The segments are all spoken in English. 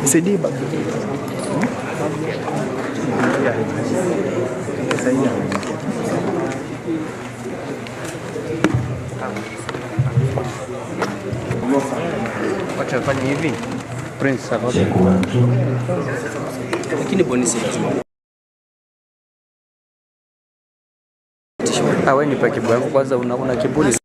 Sidiba. Wacha fanya hivi. Prince sababu. Lakini bonisi lazima. Wewe nipe kiburi yangu kwanza, una kiburi.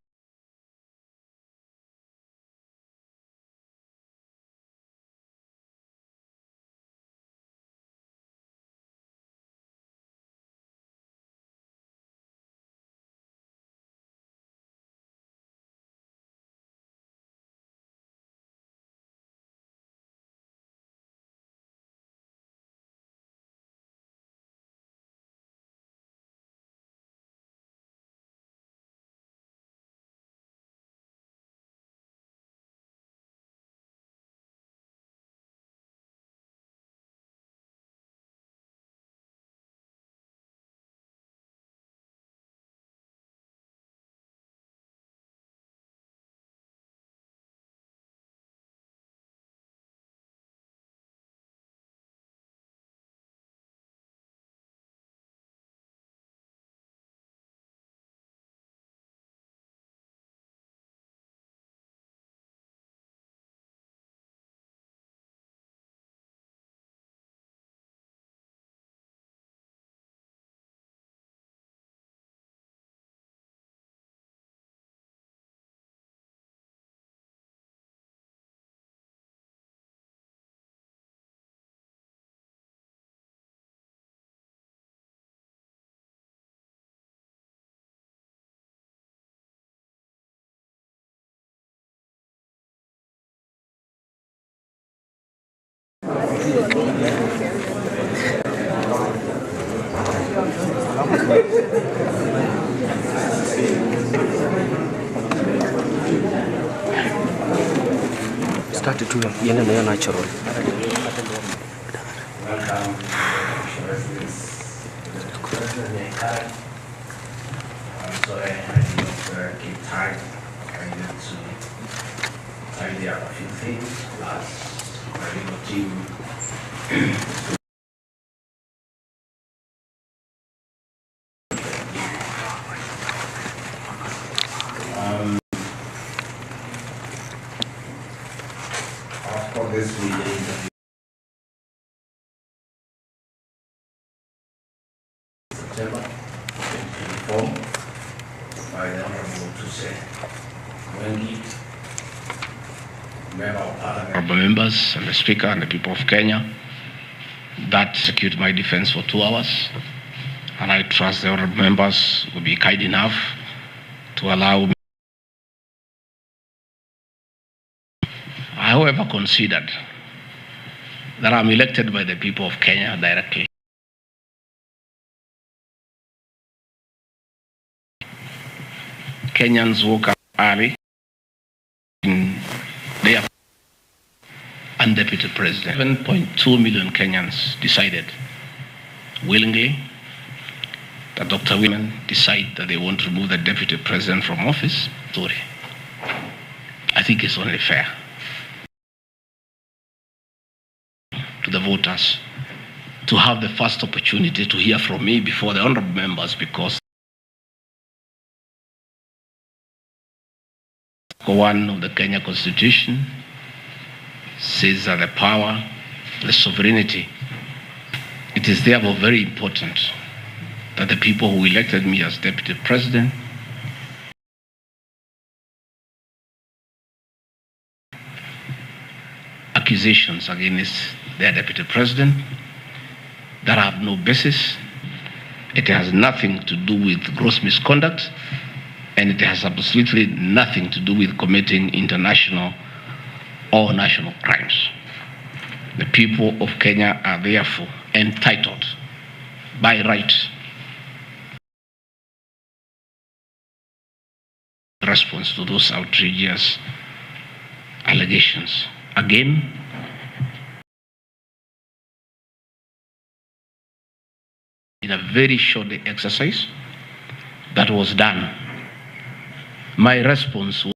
Start to yende na natural. So I didn't keep time. I needed to tidy up a few things, plus my little team. After this meeting, September 2024, by the Honorable Member of Parliament. Honorable members and the Speaker and the people of Kenya, that secured my defense for 2 hours, and I trust the honorable members will be kind enough to allow me. I, however, considered that I'm elected by the people of Kenya directly. Kenyans woke up early in their and Deputy President. 7.2 million Kenyans decided willingly that Dr. Women decide that they want to remove the Deputy President from office. Sorry. I think it's only fair to the voters to have the first opportunity to hear from me before the honorable members, because one of the Kenya Constitution says that the power, the sovereignty, it is therefore very important that the people who elected me as Deputy President accusations against their Deputy President that have no basis. It has nothing to do with gross misconduct, and it has absolutely nothing to do with committing international or national crimes. The people of Kenya are therefore entitled by right response to those outrageous allegations. Again, in a very short exercise that was done My response was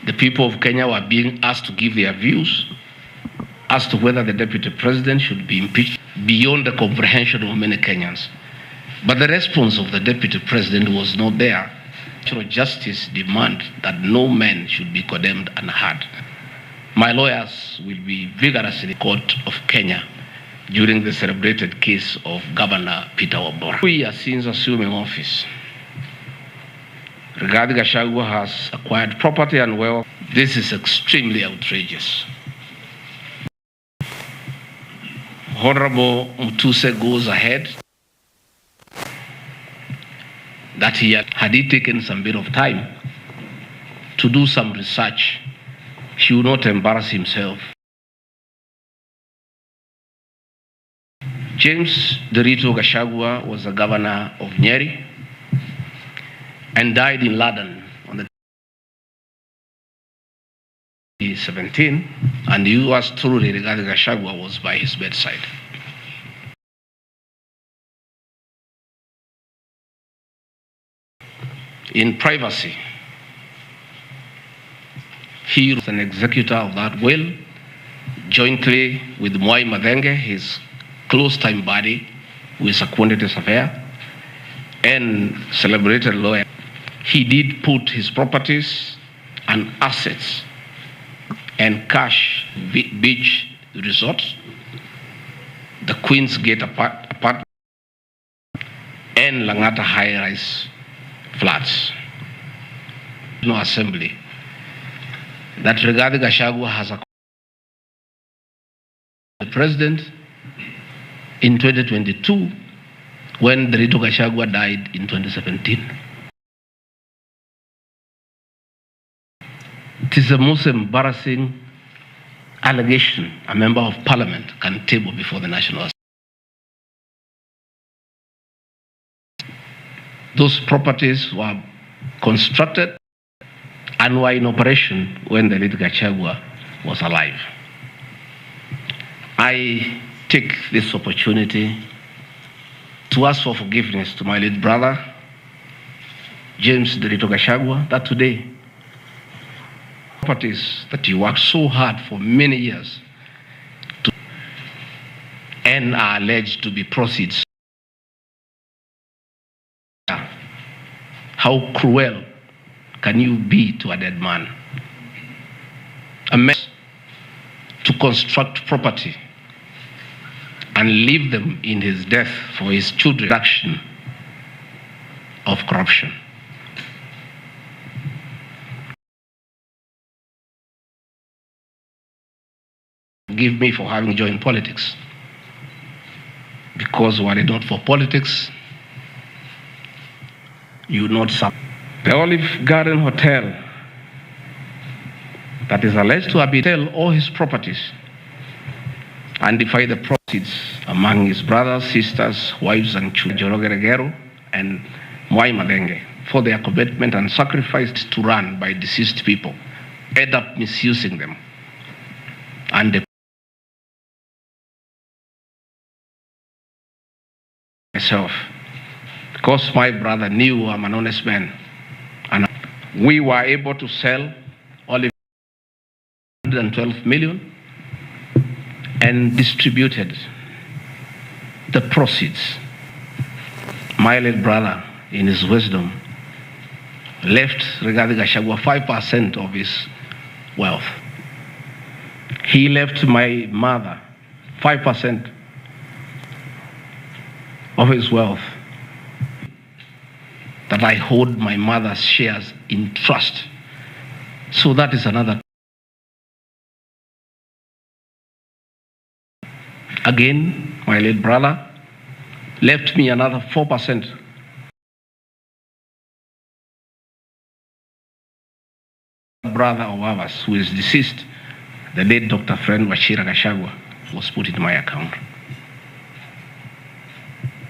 the people of Kenya were being asked to give their views as to whether the deputy president should be impeached beyond the comprehension of many Kenyans. But the response of the deputy president was not there. Natural justice demands that no man should be condemned unheard. My lawyers will be vigorously in the court of Kenya during the celebrated case of Governor Peter Wabora. 2 years since assuming office, Rigathi Gachagua has acquired property and wealth. This is extremely outrageous. Honorable Mutuse goes ahead that had he taken some bit of time to do some research, he would not embarrass himself. James Derito Gachagua was the governor of Nyeri and died in London on the 2017, and yours truly, Rigathi Gachagua, was by his bedside. In privacy, he was an executor of that will, jointly with Mwai Madenge, his close-time buddy, who is a quantity surveyor and celebrated lawyer. He did put his properties and assets and cash beach resorts, the Queen's Gate apartment, and Langata high-rise flats. No assembly that Rigathi Gachagua has acquired the president in 2022 when Derito Gachagua died in 2017. It is the most embarrassing allegation a member of parliament can table before the National Assembly. Those properties were constructed and were in operation when the late Gachagua was alive. I take this opportunity to ask for forgiveness to my late brother, James Derito Gachagua, that today, properties that he worked so hard for many years to and are alleged to be proceeds. How cruel can you be to a dead man? A man to construct property and leave them in his death for his children's action of corruption. Forgive me for having joined politics, because were it not for politics, you would not suffer. The Olive Garden Hotel that is alleged to have been sell all his properties and divide the proceeds among his brothers, sisters, wives, and children, Joroge Regero and Mwai Madenge, for their commitment and sacrifice to run by deceased people, end up misusing them. And myself, because my brother knew I'm an honest man, and we were able to sell only 112 million and distributed the proceeds. My late brother, in his wisdom, left Rigathi Gachagua 5% of his wealth. He left my mother 5% of his wealth, that I hold my mother's shares in trust. So that is another. Again, my late brother left me another 4%. Brother of ours who is deceased, the late Dr. Friend Wachira Gachagua, was put in my account.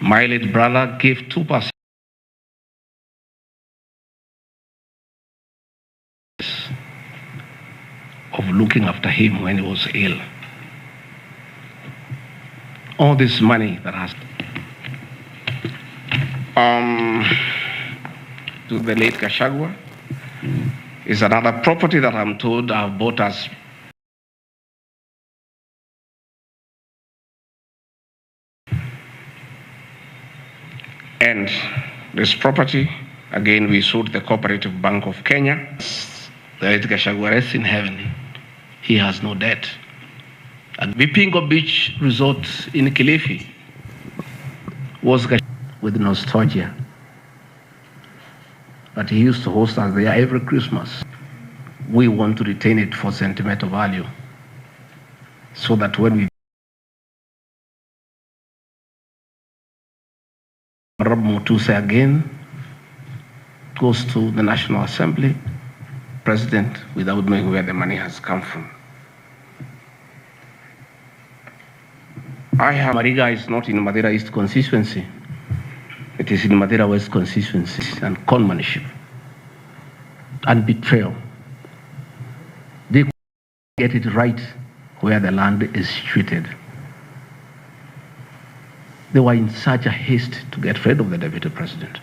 My late brother gave 2% of looking after him when he was ill. All this money that has to the late Gachagua is another property that I'm told I've bought as and this property, again, we sold the Cooperative Bank of Kenya. The late Gachagua rests in heaven. He has no debt. And Bipingo Beach Resort in Kilifi was with nostalgia. But he used to host us there every Christmas. We want to retain it for sentimental value, so that when we Mutuse again goes to the National Assembly, President, without knowing where the money has come from. Mariga is not in Madeira East constituency. It is in Madeira West constituency, and conmanship and betrayal. They get it right where the land is treated. They were in such a haste to get rid of the deputy president.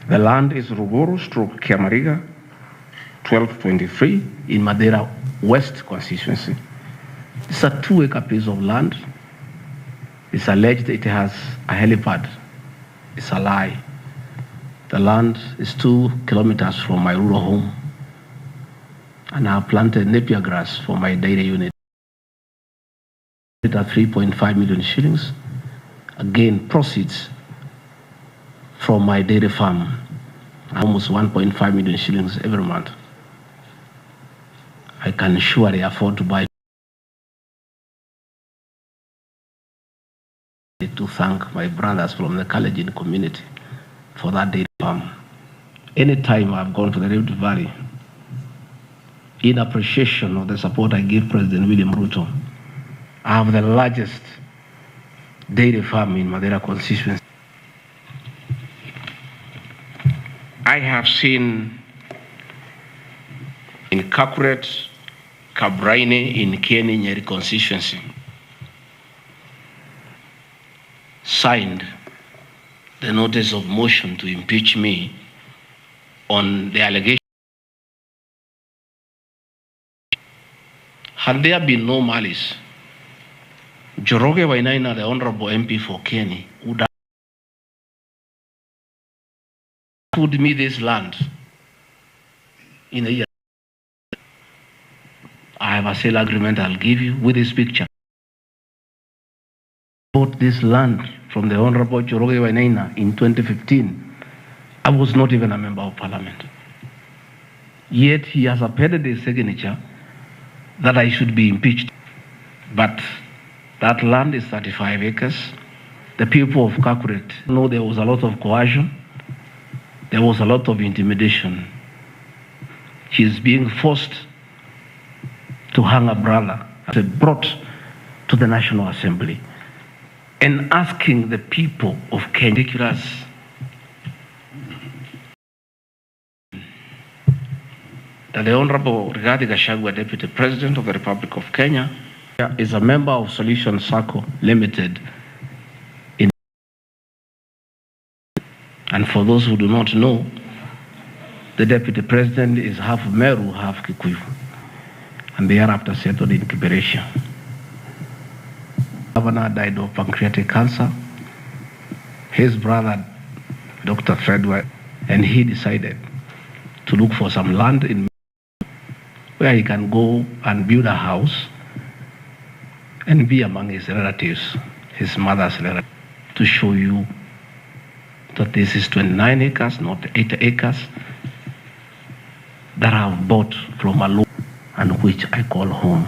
The land is Ruguru/Kiamariga, 1223 in Madeira West constituency. It's a 2-acre piece of land. It's alleged it has a helipad. It's a lie. The land is 2 kilometers from my rural home, and I have planted napier grass for my dairy unit at 3.5 million shillings. Again, proceeds from my dairy farm, almost 1.5 million shillings every month. I can surely afford to buy. To thank my brothers from the Kalenjin community for that dairy farm. Anytime I've gone to the Rift Valley, in appreciation of the support I give President William Ruto, I have the largest dairy farm in Madeira constituency. I have seen in Kakuret, Kabraine, in Kieni Nyeri constituency, signed the notice of motion to impeach me on the allegation. Had there been no malice, Joroge Wainaina, the Honorable MP for Kieni, would have put me this land in a year. I have a sale agreement I'll give you with this picture. Bought this land from the Honorable Joroge Wainaina in 2015. I was not even a member of parliament. Yet he has appended his signature that I should be impeached. But that land is 35 acres. The people of Kakuret know there was a lot of coercion. There was a lot of intimidation. She is being forced to hang a brother, brought to the National Assembly, and asking the people of Kenya, that the Honorable Rigathi Gachagua, Deputy President of the Republic of Kenya, is a member of Solution Circle Limited. And for those who do not know, the Deputy President is half Meru, half Kikuyu, and thereafter settled in Kiberesha. The governor died of pancreatic cancer. His brother, Dr. Fredwell, and he decided to look for some land in where he can go and build a house and be among his relatives, his mother's relatives, to show you that this is 29 acres, not 8 acres, that I have bought from a loan and which I call home.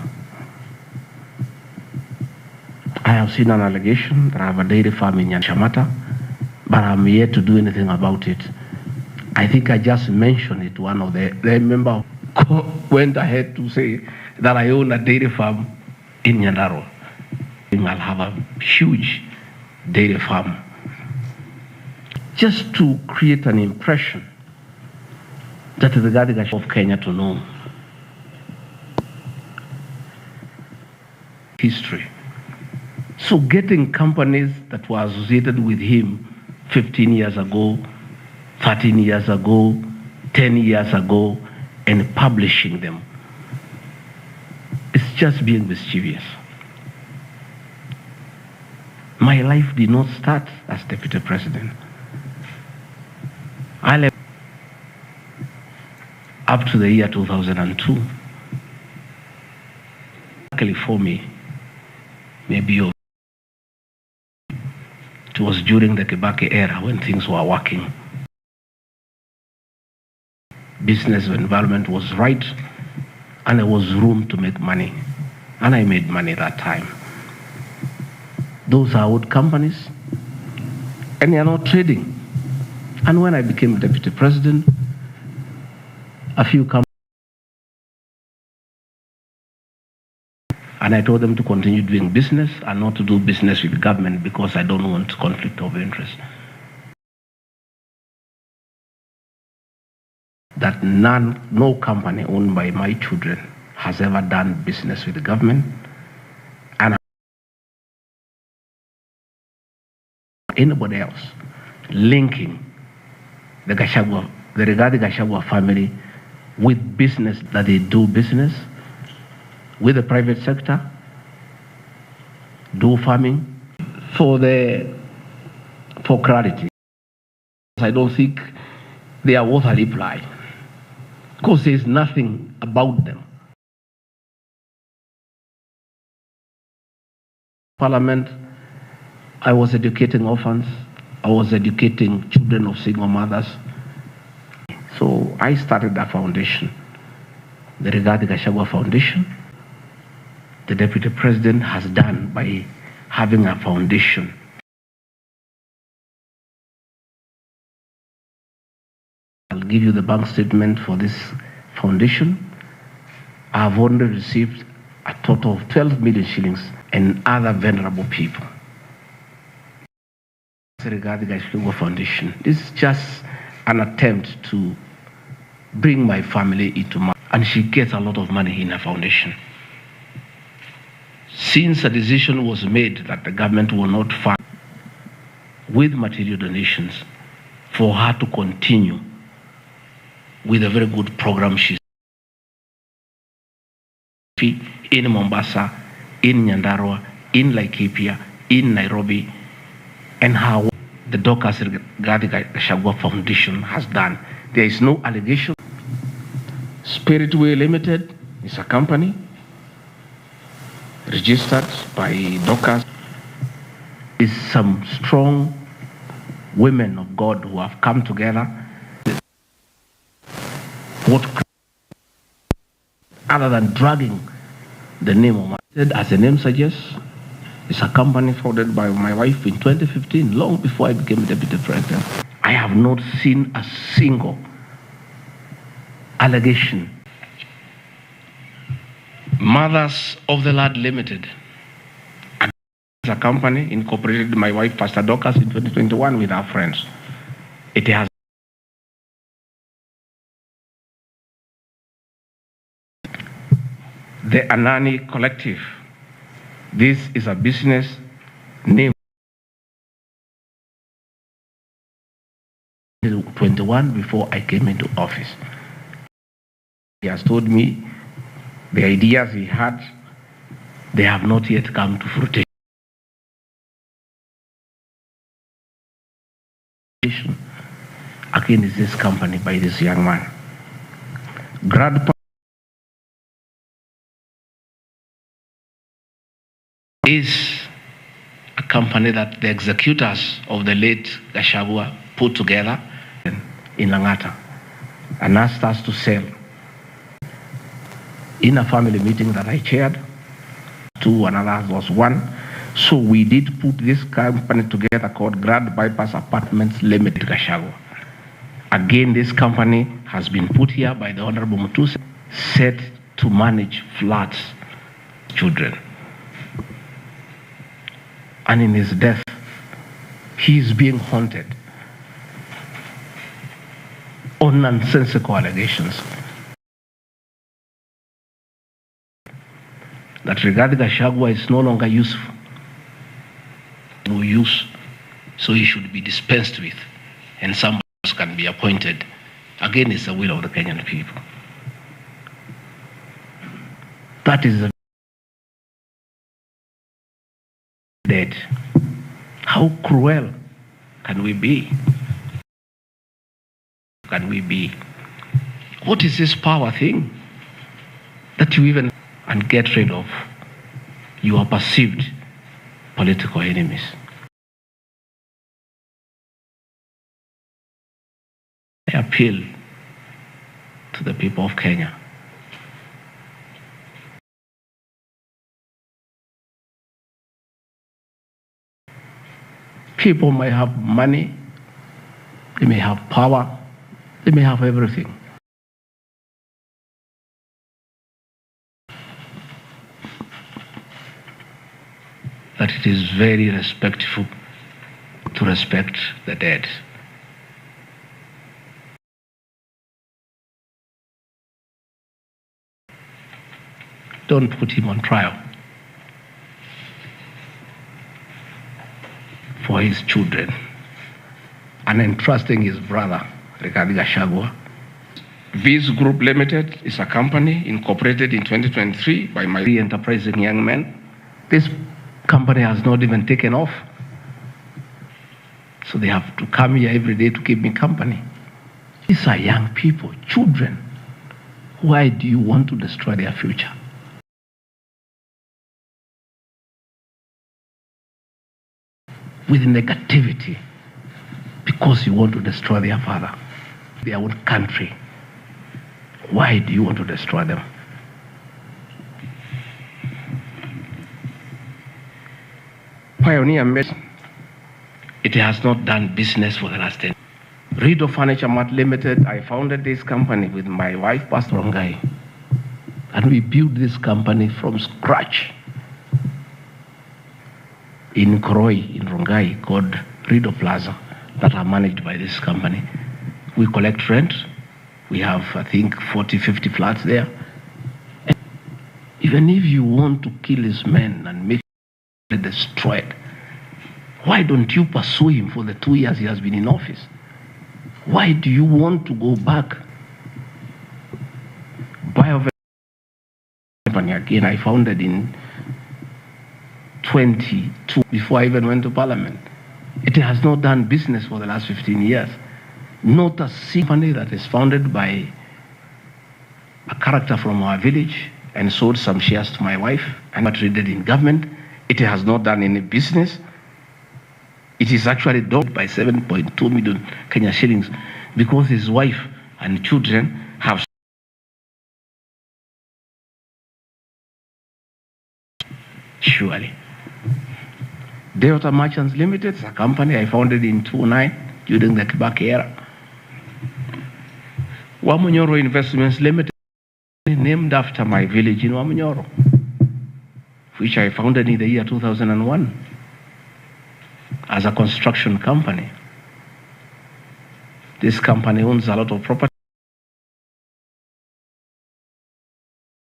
I have seen an allegation that I have a dairy farm in Shamata, but I'm yet to do anything about it. I think I just mentioned it. One of the member went ahead to say that I own a dairy farm in Nyandarua. I'll have a huge dairy farm, just to create an impression that the Rigathi of Kenya to know history. So getting companies that were associated with him 15 years ago, 13 years ago, 10 years ago, and publishing them, it's just being mischievous. My life did not start as deputy president. I left up to the year 2002. Luckily for me, maybe it was during the Kibaki era when things were working. Business environment was right, and there was room to make money. And I made money that time. Those are old companies, and they are not trading. And when I became deputy president, a few companies, and I told them to continue doing business and not to do business with the government because I don't want conflict of interest. That no company owned by my children has ever done business with the government, and anybody else linking the Gachagua family with business that they do business with the private sector, do farming. For clarity, I don't think they are worth a reply because there's nothing about them. Parliament, I was educating orphans, I was educating children of single mothers. So I started that foundation, the Gachagua Foundation. The deputy president has done by having a foundation. I'll give you the bank statement for this foundation. I've only received a total of 12 million shillings and other vulnerable people. Regarding the Gachagua Foundation, this is just an attempt to bring my family into money, and she gets a lot of money in her foundation. Since a decision was made that the government will not fund with material donations for her to continue with a very good program she's in Mombasa, in Nyandarua, in Laikipia, in Nairobi, and how the Gachagua Foundation has done. There is no allegation. Spiritway Limited is a company registered by Docas. Is some strong women of God who have come together. What other than dragging the name of my, as the name suggests, it's a company founded by my wife in 2015, long before I became deputy president. I have not seen a single allegation. Mothers of the Lord Limited, a company incorporated my wife, Pastor Docas, in 2021 with our friends. It has the Anani Collective. This is a business name. 21 before I came into office. He has told me the ideas he had, they have not yet come to fruition. Again, is this company by this young man. Grandpa is a company that the executors of the late Gachagua put together in Langata and asked us to sell. In a family meeting that I chaired, two and others was one. So we did put this company together called Grand Bypass Apartments Limited Gachagua. Again, this company has been put here by the Honorable Mutuse, set to manage flats, children. And in his death, he is being haunted on nonsensical allegations that regarding Gachagua is no longer useful. abuse, so he should be dispensed with, and somebody else can be appointed against the will of the Kenyan people. That is the dead. How cruel can we be? Can we be? What is this power thing that you even and get rid of your perceived political enemies? I appeal to the people of Kenya. People may have money, they may have power, they may have everything. That it is very respectful to respect the dead. Don't put him on trial for his children and entrusting his brother, Gachagua. Viz Group Limited is a company incorporated in 2023 by my enterprising young men. This company has not even taken off. So they have to come here every day to keep me company. These are young people, children. Why do you want to destroy their future? With negativity, because you want to destroy their father, their own country. Why do you want to destroy them? Pioneer Medicine, it has not done business for the last 10 years. Rido Furniture Mart Limited, I founded this company with my wife, Pastor Rongai, and we built this company from scratch in Kroi, in Rongai, called Rido Plaza, that are managed by this company. We collect rent. We have, I think, 40, 50 flats there. And even if you want to kill his men and make him destroyed, why don't you pursue him for the 2 years he has been in office? Why do you want to go back? Bio company again, I founded in 22, before I even went to Parliament. It has not done business for the last 15 years. Not a company that is founded by a character from our village and sold some shares to my wife and not traded in government. It has not done any business. It is actually dogged by 7.2 million Kenya shillings because his wife and children have surely. Delta Merchants Limited is a company I founded in 2009 during the Kibaki era. Wamunyoro Investments Limited, named after my village in Wamunyoro, which I founded in the year 2001 as a construction company. This company owns a lot of property.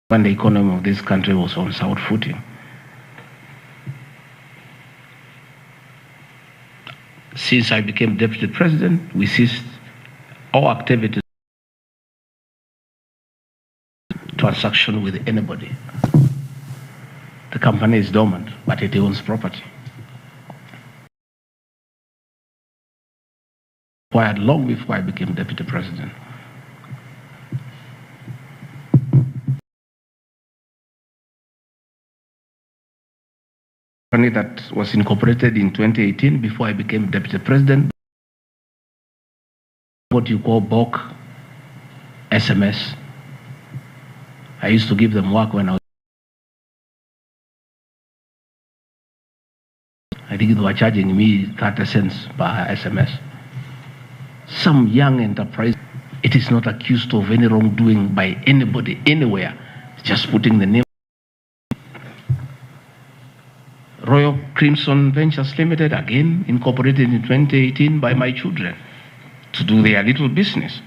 When the economy of this country was on sound footing. Since I became deputy president, we ceased all activities, transaction with anybody. The company is dormant, but it owns property. Acquired long before I became deputy president. Company that was incorporated in 2018 before I became deputy president. What you call bulk SMS. I used to give them work when I think they were charging me 30 cents per SMS. Some young enterprise, it is not accused of any wrongdoing by anybody, anywhere, just putting the name. Royal Crimson Ventures Limited, again incorporated in 2018 by my children to do their little business.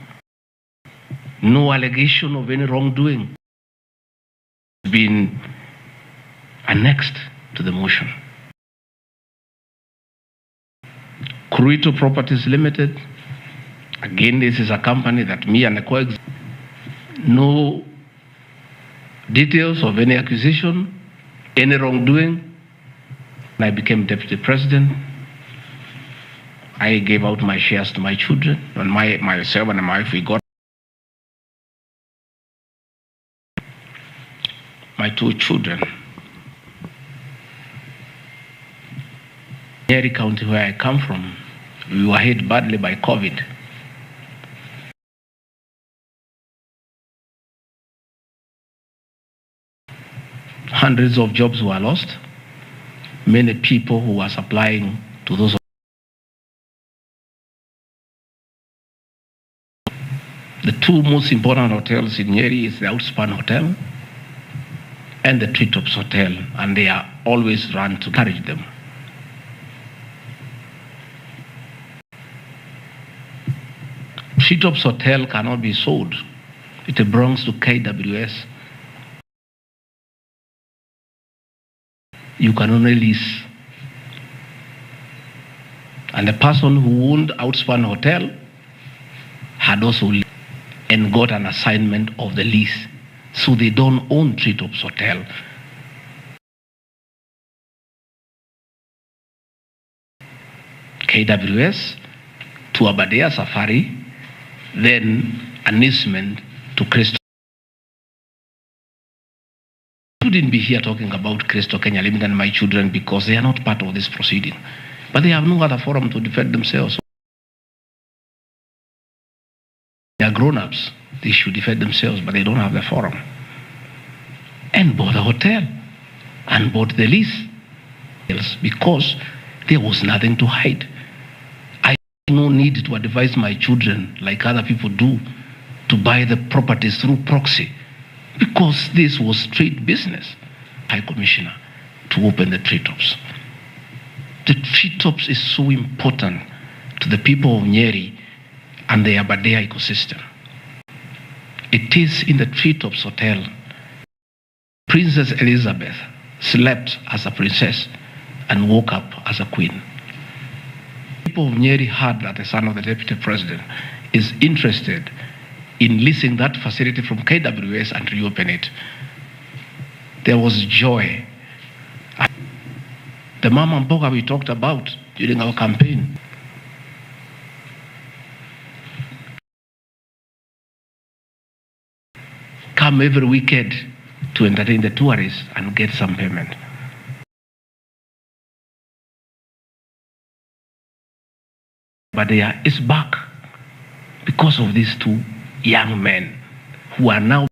No allegation of any wrongdoing has been annexed to the motion. Cruito Properties Limited. Again, this is a company that me and the colleagues, no details of any acquisition, any wrongdoing. When I became deputy president, I gave out my shares to my children, and myself and my wife, we got my 2 children. Nyeri County, where I come from, we were hit badly by COVID. Hundreds of jobs were lost. Many people who were supplying to those. The 2 most important hotels in Nyeri is the Outspan Hotel and the Treetops Hotel, and they are always run to encourage them. Treetops Hotel cannot be sold. It belongs to KWS. You can only lease. And the person who owned Outspan Hotel had also leased and got an assignment of the lease. So they don't own Treetops Hotel. KWS to Aberdare Safari, then an easement to Crystal. I shouldn't be here talking about Crystal Kenya Limited and my children because they are not part of this proceeding. But they have no other forum to defend themselves. They are grown-ups. They should defend themselves, but they don't have the forum. And bought a hotel and bought the lease because there was nothing to hide. I have no need to advise my children like other people do to buy the properties through proxy because this was straight business. High Commissioner to open the treetops. The treetops is so important to the people of Nyeri and the Aberdare ecosystem. It is in the Treetops Hotel. Princess Elizabeth slept as a princess and woke up as a queen. People of Nyeri heard that the son of the deputy president is interested in leasing that facility from KWS and reopen it. There was joy. The Mama Mboga we talked about during our campaign. Come every weekend to entertain the tourists and get some payment. But they are is back because of these 2 young men who are now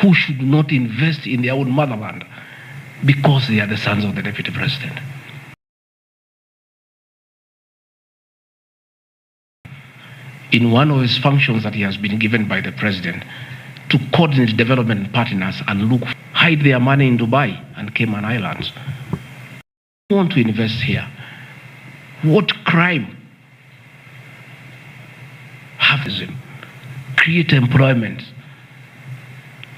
who should not invest in their own motherland because they are the sons of the deputy president. In one of his functions that he has been given by the president to coordinate development partners and hide their money in Dubai and Cayman Islands. They want to invest here. What crime? Have them create employment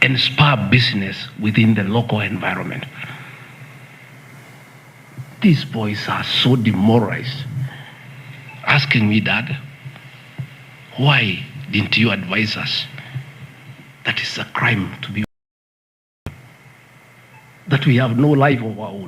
and spur business within the local environment. These boys are so demoralized, asking me, Dad, why didn't you advise us that it's a crime to be, that we have no life of our own?